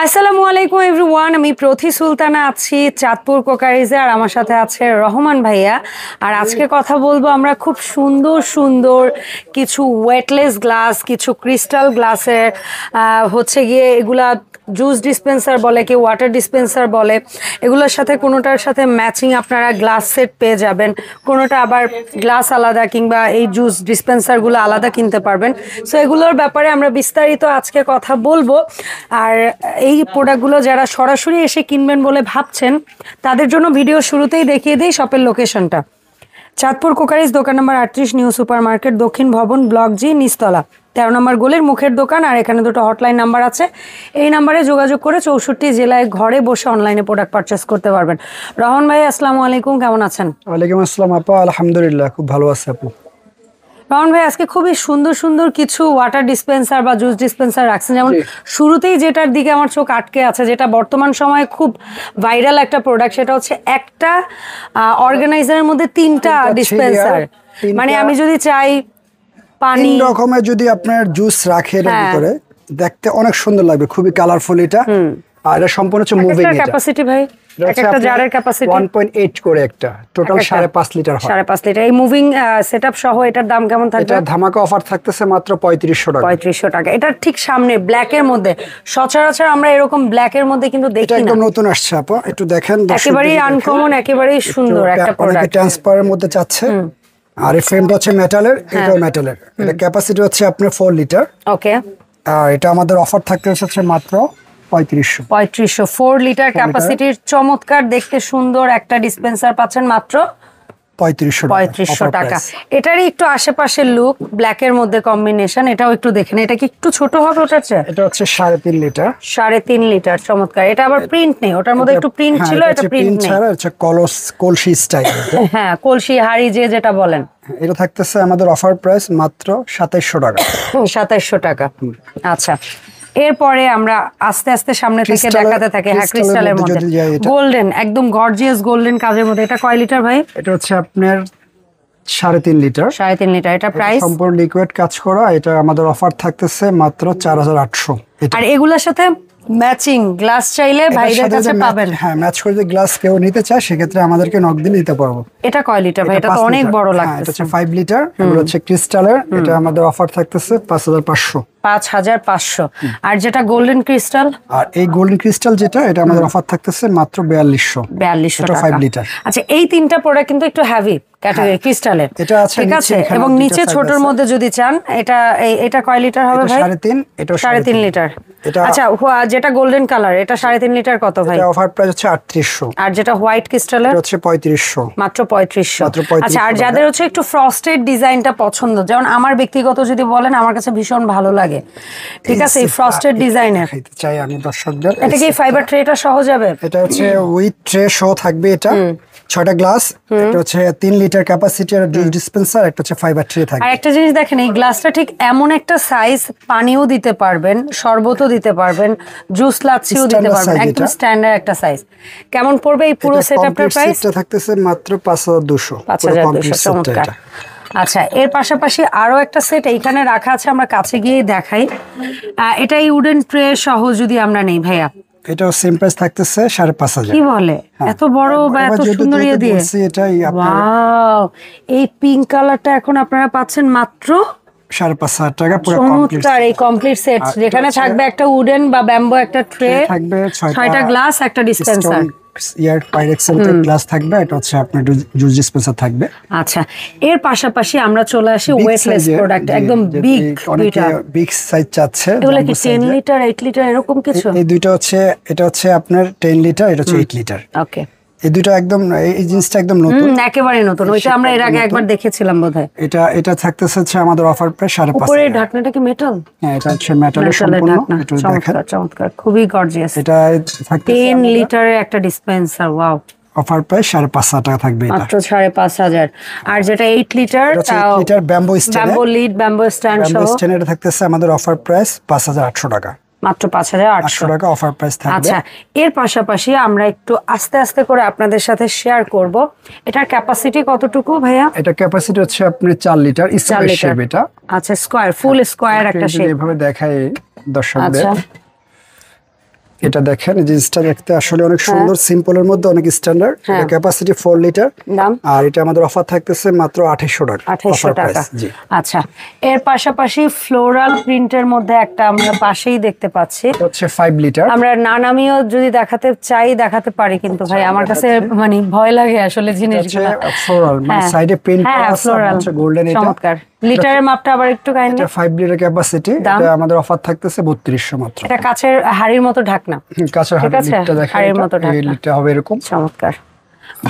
আসসালামু আলাইকুম এভরিওয়ান, আমি প্রথি সুলতানা আছি চাঁদপুর কোকারিজে, আর আমার সাথে আছে রহমান ভাইয়া। আর আজকে কথা বলবো আমরা খুব সুন্দর সুন্দর কিছু ওয়েটলেস গ্লাস, কিছু ক্রিস্টাল গ্লাসের হচ্ছে গিয়ে এগুলা জুস ডিসপেন্সার বলে, কি ওয়াটার ডিসপেন্সার বলে, এগুলোর সাথে কোনোটার সাথে ম্যাচিং আপনারা গ্লাস সেট পেয়ে যাবেন, কোনোটা আবার গ্লাস আলাদা কিংবা এই জুস ডিসপেন্সারগুলো আলাদা কিনতে পারবেন। সো এগুলোর ব্যাপারে আমরা বিস্তারিত আজকে কথা বলবো। আর এই প্রোডাক্টগুলো যারা সরাসরি এসে কিনবেন বলে ভাবছেন তাদের জন্য ভিডিও শুরুতেই দেখিয়ে দিই শপের লোকেশনটা। চাঁদপুর কোকারিজ, দোকান নম্বর 38, নিউ সুপার মার্কেট, দক্ষিণ ভবন, ব্লক জি, নিচতলা, 13 নম্বর গলির মুখের দোকান। আর এখানে দুটো হটলাইন নাম্বার আছে, এই নাম্বারে যোগাযোগ করে 64 জেলায় ঘরে বসে অনলাইনে প্রোডাক্ট পারচেস করতে পারবেন। রহমান ভাই, আসসালামু আলাইকুম, কেমন আছেন? ওয়ালাইকুম আসসালাম আপা, আলহামদুলিল্লাহ খুব ভালো আছে আপু। রহমান ভাই, আজকে খুবই সুন্দর সুন্দর কিছু ওয়াটার ডিসপেন্সার বা জুস ডিসপেন্সার রাখছেন। যেমন শুরুতেই যেটার দিকে আমার চোখ আটকে আছে, যেটা বর্তমান সময়ে খুব ভাইরাল একটা প্রোডাক্ট, সেটা হচ্ছে একটা অর্গানাইজারের মধ্যে 3টা ডিসপেন্সার। মানে আমি যদি চাই পানি 3 রকমের যদি আপনার জুস রাখেন এর ভিতরে, দেখতে অনেক সুন্দর লাগবে, খুবই কালারফুল এটা। আর এটা সম্পূর্ণ হচ্ছে মুভিং। এটা ক্যাপাসিটি ভাই, একটা জারের ক্যাপাসিটি 1.8 করে, একটা টোটাল 5.5 লিটার হয়। 5.5 লিটার। এই মুভিং সেটআপ সহ এটার দাম কেমন থাকবে? এটা ধামাকা অফার থাকতেছে মাত্র 3500 টাকা। 3500 টাকা। এটা ঠিক সামনে ব্ল্যাকের মধ্যে, সচরাচর আমরা এরকম ব্ল্যাকের মধ্যে কিন্তু দেখি এটা না। একদম নতুন আসছে আপা, একটু দেখেন। একেবারেই আনকমন, একেবারেই সুন্দর একটা প্রোডাক্ট। ট্রান্সপারেন্ট মধ্যে চাচ্ছে। আর এই ফ্রেমটা হচ্ছে মেটালের, এটাও মেটালের। এটা ক্যাপাসিটি হচ্ছে আপনার 4 লিটার। ওকে। আর এটা আমাদের অফার থাকতে হচ্ছে মাত্র 3500। 4 লিটার ক্যাপাসিটির চমৎকার দেখতে সুন্দর একটা ডিসপেন্সার পাচ্ছেন মাত্র 3500 টাকা। এটারই একটু আশেপাশের লুক, ব্ল্যাকের মধ্যে কম্বিনেশন, এটাও একটু দেখেন। এটা কি একটু ছোট হবে ওটার চেয়ে? এটা হচ্ছে 3.5 লিটার। 3.5 লিটার, চমৎকার। এটা আবার প্রিন্ট নেই, ওটার মধ্যে একটু প্রিন্ট ছিল, এটা প্রিন্ট নেই। ছাড়া হচ্ছে কলসি স্টাইল। হ্যাঁ, কলসি হাড়ি যেটা বলেন। এটা থাকতেছে আমাদের অফার প্রাইস মাত্র 2700 টাকা। 2700 টাকা। আচ্ছা, এরপরে আমরা আস্তে আস্তে সামনে থেকে দেখাতে থাকি। হ্যাঁ, ক্রিস্টালের মধ্যে গোল্ডেন, একদম গর্জিয়াস গোল্ডেন কাজের মধ্যে। এটা কয় লিটার ভাই? এটা হচ্ছে আপনার 3.5 লিটার। 3.5 লিটার। এটা প্রাইস সম্পূর্ণ লিকুইড কাজ করা। এটা আমাদের অফার থাকতেছে মাত্র 4800। আর এগুলোর সাথে ম্যাচিং গ্লাস চাইলে ভাইদের কাছে পাবেন। হ্যাঁ, ম্যাচ করে যদি গ্লাস কেউ নিতে চায় সেক্ষেত্রে আমাদেরকে নক দিলে নিতে পারবো। এটা কয় লিটার ভাই? এটা তো অনেক বড় লাগছে। এটা হচ্ছে 5 লিটার। এগুলো হচ্ছে ক্রিস্টালের। এটা আমাদের অফার থাকতেছে 5500। 5500। আর যেটা গোল্ডেন ক্রিস্টাল, আর এই গোল্ডেন ক্রিস্টাল যেটা, এটা আমাদের অফার থাকতেছে মাত্র 4200 টাকা। 5 লিটার। আচ্ছা, এই 3টা প্রোডাক্ট কিন্তু একটু হেভি ক্যাটাগরি ক্রিস্টালের। এটা আছে, ঠিক আছে। এবং নিচে ছোটর মধ্যে যদি চান, এটা কয় লিটার হবে ভাই? 3.5। এটা 3.5 লিটার। আচ্ছা, যেটা গোল্ডেন কালার, এটা 3.5 লিটার কত ভাই? এটা অফার প্রাইস হচ্ছে 3800। আর যেটা হোয়াইট ক্রিস্টালের, এটা হচ্ছে 3500। মাত্র 3500। আচ্ছা, আর যাদের হচ্ছে একটু ফ্রস্টেড ডিজাইনটা পছন্দ, যেমন আমার ব্যক্তিগত যদি বলেন, আমার কাছে ভীষণ ভালো লাগে। ঠিক আছে, এই ফ্রস্টেড ডিজাইনের চাই আমি দর্শকদের। এটা কি ফাইবার ট্রেটা সহ যাবে? এটা হচ্ছে উইথ ট্রে সহ থাকবে। এটা 6টা গ্লাস। এটা হচ্ছে 3 লিটার ক্যাপাসিটির জুস ডিসপেন্সার। একটা হচ্ছে ফাইবার ট্রে থাকবে। আর একটা জিনিস দেখেন, এই গ্লাসটা ঠিক এমন একটা সাইজ, পানিও দিতে পারবেন, শরবতও দিতে পারবেন, জুস লাচ্ছিও দিতে পারবেন, একদম স্ট্যান্ডার্ড একটা সাইজ। কেমন পড়বে এই পুরো সেটআপটার প্রাইস? এটা থাকতেছে মাত্র 5200। 5200, চমৎকার। আচ্ছা, এর পাশাপাশি আরো একটা সেট এইখানে রাখা আছে, আমরা কাছে গিয়ে দেখাই। এটা এই উডেন ট্রে সহ যদি আমরা নেই ভাইয়া, এটাও সেম প্রাইস থাকতেছে 5500। কি বলে, এত বড় বা এত সুন্দর ইয়ে দিয়ে? এটাই ওয়াও, এই পিঙ্ক কালারটা এখন আপনারা পাচ্ছেন মাত্র 5500 টাকা। পুরো চমৎকার এই কমপ্লিট সেট, যেখানে থাকবে একটা উডেন বা ব্যাম্বো একটা ট্রে, থাকবে 6টা গ্লাস, একটা ডিসপেন্সার, ইয়ার পাইরেক্সেলের গ্লাস থাকবে। এটা হচ্ছে আপনার জুস ডিসপেন্সার থাকবে। আচ্ছা, এর পাশাপাশি আমরা চলে আসি ওয়েটলেস প্রোডাক্ট, একদম বিগ। দুইটা বিগ সাইজ চাচ্ছে। এগুলো কি 10 লিটার 8 লিটার এরকম কিছু? এই দুইটা হচ্ছে, এটা হচ্ছে আপনার 10 লিটার, এটা হচ্ছে 8 লিটার। ওকে। এই দুটো একদম, এই জিনিসটা একদম নতুন, একেবারে নতুন। ওইটা আমরা এর আগে একবার দেখেছিলাম বোধহয়। এটা থাকতেছে হচ্ছে আমাদের অফার প্রাইস 5500। উপরের ঢাকনাটা কি মেটাল? হ্যাঁ, এটা হচ্ছে মেটালের সম্পূর্ণ। এটা দেখেন, চমৎকার চমৎকার, খুবই গর্জিয়াস। এটা থাকতেছে 10 লিটারের একটা ডিসপেন্সার। ওয়াও, অফার প্রাইস 5500 টাকা থাকবে। এটা মাত্র 5500। আর যেটা 8 litre, 8 litre bamboo stand, bamboo lead, bamboo stand সহ, ব্যাম্বো স্ট্যান্ড, এটা থাকতেছে আমাদের অফার প্রাইস 5800 টাকা। মাত্র 5800 টাকা অফার প্রাইস থাকবে। আচ্ছা, এর পাশাপাশি আমরা একটু আস্তে আস্তে করে আপনাদের সাথে শেয়ার করব, এটার ক্যাপাসিটি কতটুকু ভাইয়া? এটা ক্যাপাসিটি হচ্ছে আপনি 4 লিটার স্কয়ার শেপ। এটা আচ্ছা, স্কয়ার, ফুল স্কয়ার একটা শেপ। এভাবে দেখাই দর্শকদের। আচ্ছা, এটা দেখেন এই জিনিসটা দেখতে আসলে অনেক সুন্দর, সিম্পলের মধ্যে অনেক স্ট্যান্ডার্ড। এটা ক্যাপাসিটি 4 লিটার। দাম? আর এটা আমাদের অফার থাকতেছে মাত্র 2800 টাকা। 2800 টাকা। জি। আচ্ছা, এর পাশাপাশি ফ্লোরাল প্রিন্টের মধ্যে একটা আমরা পাশেই দেখতে পাচ্ছি। এটা হচ্ছে 5 লিটার। আমরা নামিও যদি দেখাতে চাই দেখাতে পারি, কিন্তু ভাই আমার কাছে মানে ভয় লাগে আসলে জিনিসগুলো। ফ্লোরাল মানে সাইডে প্রিন্ট করা আছে, ফ্লোরাল হচ্ছে গোল্ডেন। এটা চমৎকার। লিটারের মাপটা আবার একটু কাইন্ডলি। এটা 5 লিটার ক্যাপাসিটি। এটা আমাদের অফার থাকতেছে 3200 মাত্র। এটা কাচের হাড়ির মতো ঢাকনা। কাঁচের হাড়িটা দেখেন, হাড়ির মতো ঢাকনা। এটা হবে এরকম। চমৎকার।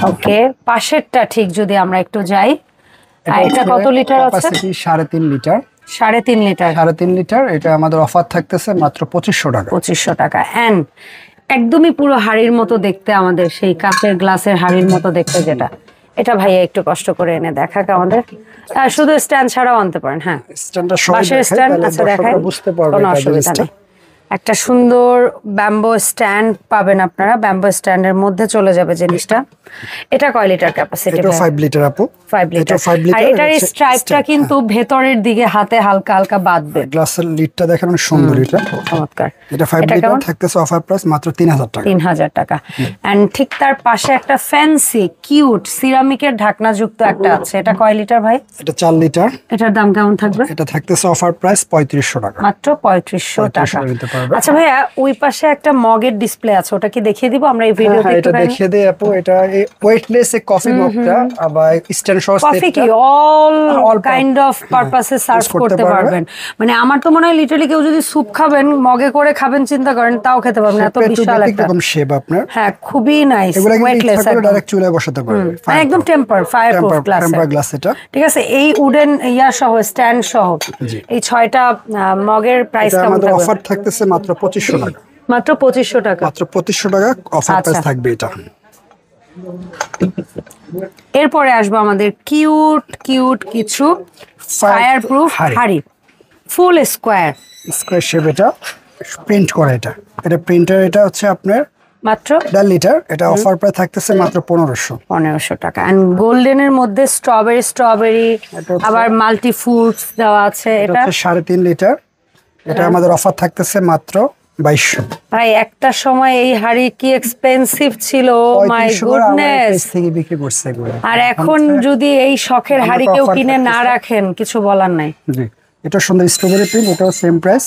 ওকে, পাশেরটা ঠিক যদি আমরা একটু যাই, এটা কত লিটার আছে? Capacity 3.5 litre. 3.5 লিটার। 3.5 লিটার। এটা আমাদের অফার থাকতেছে মাত্র 2500 টাকা। 2500 টাকা। এন্ড একদমই পুরো হাড়ির মতো দেখতে, আমাদের সেই কাচের গ্লাসের হাড়ির মতো দেখতে যেটা, এটা ভাইয়া একটু কষ্ট করে এনে দেখাক আমাদের। শুধু স্ট্যান্ড ছাড়াও আনতে পারেন। হ্যাঁ, স্ট্যান্ডটা সবাই বাঁশের দেখায়, স্ট্যান্ড। তাহলে আচ্ছা, দেখাই, দর্শকরা বুঝতে পারবে কোনো এটা অসুবিধা জিনিসটা। নেই। একটা সুন্দর ব্যাম্বো স্ট্যান্ড পাবেন আপনারা, ব্যাম্বো স্ট্যান্ডের মধ্যে চলে যাবে জিনিসটা। এটা কয় লিটার ক্যাপাসিটি? এটা 5 লিটার আপু। 5 লিটার। আর এটার স্ট্রাইপটা কিন্তু ভেতরের দিকে হাতে হালকা হালকা বাঁধবে। গ্লাসের লিডটা দেখেন অনেক সুন্দর। এটা চমৎকার। এটা 5 লিটার থাকতেছে অফার প্রাইস মাত্র 3000 টাকা। 3000 টাকা। এন্ড ঠিক তার পাশে একটা ফ্যান্সি কিউট সিরামিকের ঢাকনাযুক্ত একটা আছে। এটা কয় লিটার ভাই? এটা 4 লিটার। এটার দাম কেমন থাকবে? এটা থাকতেছে অফার প্রাইস 3500 টাকা। মাত্র 3500 টাকা। নিতে পারবে। আচ্ছা ভাইয়া, ওই পাশে একটা মগের ডিসপ্লে আছে, ওটা কি দেখিয়ে দিব আমরা এই ভিডিওতে? এটা দেখিয়ে দেই আপু। এটা ওয়েটলেস কফি মগটা আবার স্ট্যান্ড সহ কফি কি অল কাইন্ড অফ পারপাসে সার্ভ করতে পারবেন। মানে আমার তো মনে হয় লিটারালি কেউ যদি স্যুপ খাবেন, মগে করে খাবেন চিন্তা করেন, তাও খেতে পারবেন। এত বিশাল একটা এরকম শেপ আপনার। হ্যাঁ, খুবই নাইস। এগুলা কিন্তু ওয়েটলেস, ইচ্ছা করলে ডাইরেক্ট চুলায় বসাতে পারবে। একদম temper fireproof glass. Temper glass এটা। ঠিক আছে, এই উডেন ইয়া সহ স্ট্যান্ড সহ এই 6টা মগের প্রাইস এটা কেমন আমাদের থাকবে? অফার থাকতেছে মাত্র 2500 টাকা। মাত্র 2500 টাকা। মাত্র 2500 টাকা অফার প্রাইস থাকবে এটা। এরপরে আসবো আমাদের কিউট কিউট কিছু ফায়ারপ্রুফ হাড়ি, ফুল স্কোয়ার শেপ। এটা প্রিন্ট করা। এটা প্রিন্টার। এটা হচ্ছে আপনার মাত্র 1.5 লিটার। এটা অফার প্রাইস থাকতেছে মাত্র 1500 টাকা। এন্ড গোল্ডেনের মধ্যে স্ট্রবেরি আবার মাল্টি ফ্রুটস দেওয়া আছে। এটা 3.5 লিটার। এটা আমাদের অফার থাকতেছে মাত্র 2200। ভাই একটা সময় এই হাড়ি কি এক্সপেন্সিভ ছিল, মাই গুডনেস। থেকে বিক্রি করছে এগুলো। আর এখন যদি এই শখের হাড়ি কেউ কিনে না রাখেন, কিছু বলার নাই। জি, এটা সুন্দর স্ট্রবেরি প্রিন্ট। এটাও সেম প্রাইস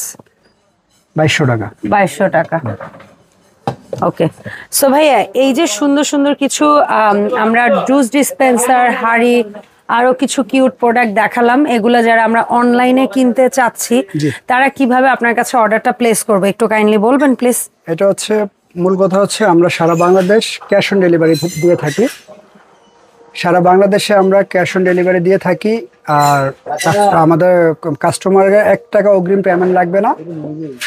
2200 টাকা। 2200 টাকা। ওকে, সো ভাইয়া এই যে সুন্দর সুন্দর কিছু আমরা জুস ডিসপেন্সার, হাড়ি, আরো কিছু কিউট প্রোডাক্ট দেখালাম, এগুলো যারা আমরা অনলাইনে কিনতে চাচ্ছি তারা কিভাবে আপনার কাছে অর্ডারটা প্লেস করবে একটু কাইন্ডলি বলবেন প্লিজ? এটা হচ্ছে মূল কথা হচ্ছে আমরা সারা বাংলাদেশ ক্যাশ অন ডেলিভারি দিয়ে থাকি। সারা বাংলাদেশে আমরা ক্যাশ অন ডেলিভারি দিয়ে থাকি। আর আমাদের কাস্টমাররা 1 টাকা অগ্রিম পেমেন্ট লাগবে না।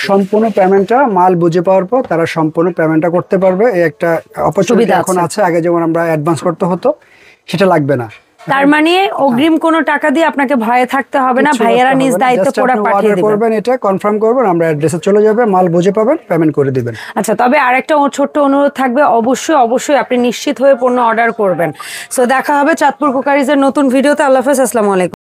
সম্পূর্ণ পেমেন্টটা মাল বুঝে পাওয়ার পর তারা সম্পূর্ণ পেমেন্টটা করতে পারবে। এই একটা অপরচুনিটি এখন আছে। আগে যেমন আমরা অ্যাডভান্স করতে হতো, সেটা লাগবে না। তার মানে অগ্রিম কোনো টাকা দিয়ে আপনাকে ভয়ে থাকতে হবে না, ভাইয়ারা নিজ দায়িত্বে প্রোডাক্ট পাঠিয়ে দিবেন। করবেন, এটা কনফার্ম করবেন, আমরা অ্যাড্রেসে চলে যাবে, মাল বুঝে পাবেন, পেমেন্ট করে দিবেন। আচ্ছা, তবে আরেকটা ছোট্ট অনুরোধ থাকবে, অবশ্যই আপনি নিশ্চিত হয়ে পণ্য অর্ডার করবেন। সো দেখা হবে চাঁদপুর কুকারিজের নতুন ভিডিওতে। আল্লাহ হাফেজ, আসসালামু আলাইকুম।